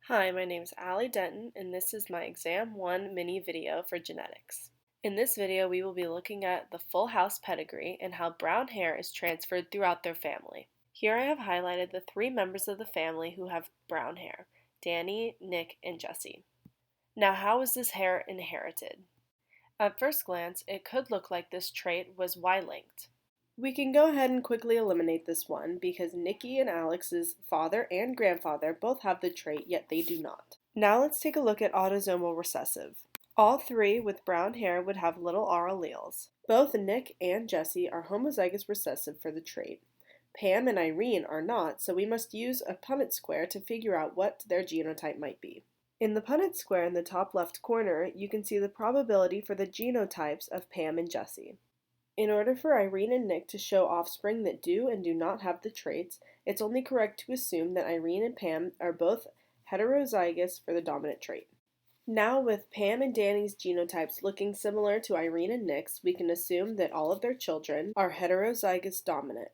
Hi, my name is Allie Denton, and this is my Exam 1 mini video for genetics. In this video, we will be looking at the full house pedigree and how brown hair is transferred throughout their family. Here I have highlighted the 3 members of the family who have brown hair: Danny, Nick, and Jesse. Now, how is this hair inherited? At first glance, it could look like this trait was Y-linked. We can go ahead and quickly eliminate this one because Nikki and Alex's father and grandfather both have the trait, yet they do not. Now let's take a look at autosomal recessive. All 3 with brown hair would have little r alleles. Both Nick and Jesse are homozygous recessive for the trait. Pam and Irene are not, so we must use a Punnett square to figure out what their genotype might be. In the Punnett square in the top left corner, you can see the probability for the genotypes of Pam and Jesse. In order for Irene and Nick to show offspring that do and do not have the traits, it's only correct to assume that Irene and Pam are both heterozygous for the dominant trait. Now, with Pam and Danny's genotypes looking similar to Irene and Nick's, we can assume that all of their children are heterozygous dominant.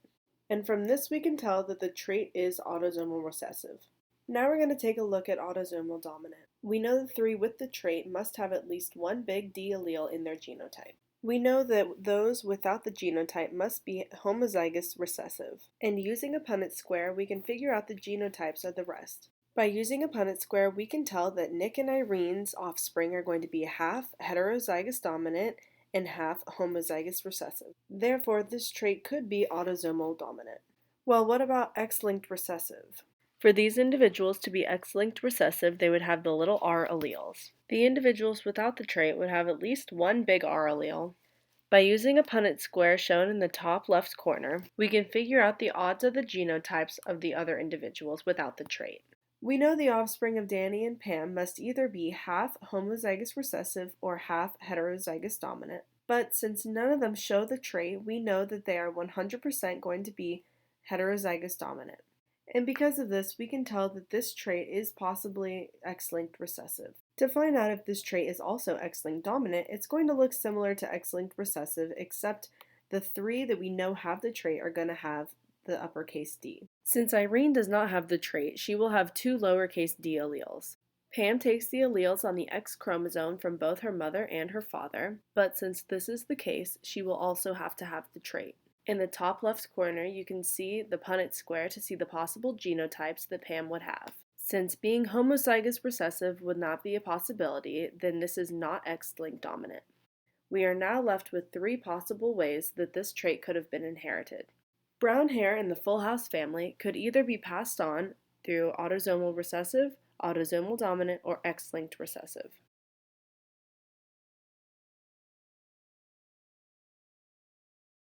And from this we can tell that the trait is autosomal recessive. Now we're going to take a look at autosomal dominant. We know the 3 with the trait must have at least one big D allele in their genotype. We know that those without the genotype must be homozygous recessive, and using a Punnett square we can figure out the genotypes of the rest. By using a Punnett square we can tell that Nick and Irene's offspring are going to be half heterozygous dominant and half homozygous recessive. Therefore, this trait could be autosomal dominant. Well, what about X-linked recessive? For these individuals to be X-linked recessive, they would have the little r alleles. The individuals without the trait would have at least one big r allele. By using a Punnett square shown in the top left corner, we can figure out the odds of the genotypes of the other individuals without the trait. We know the offspring of Danny and Pam must either be half homozygous recessive or half heterozygous dominant, but since none of them show the trait, we know that they are 100% going to be heterozygous dominant. And because of this, we can tell that this trait is possibly X-linked recessive. To find out if this trait is also X-linked dominant, it's going to look similar to X-linked recessive, except the 3 that we know have the trait are going to have the uppercase D. Since Irene does not have the trait, she will have 2 lowercase d alleles. Pam takes the alleles on the X chromosome from both her mother and her father, but since this is the case, she will also have to have the trait. In the top left corner, you can see the Punnett square to see the possible genotypes that Pam would have. Since being homozygous recessive would not be a possibility, then this is not X-linked dominant. We are now left with 3 possible ways that this trait could have been inherited. Brown hair in the full house family could either be passed on through autosomal recessive, autosomal dominant, or X-linked recessive.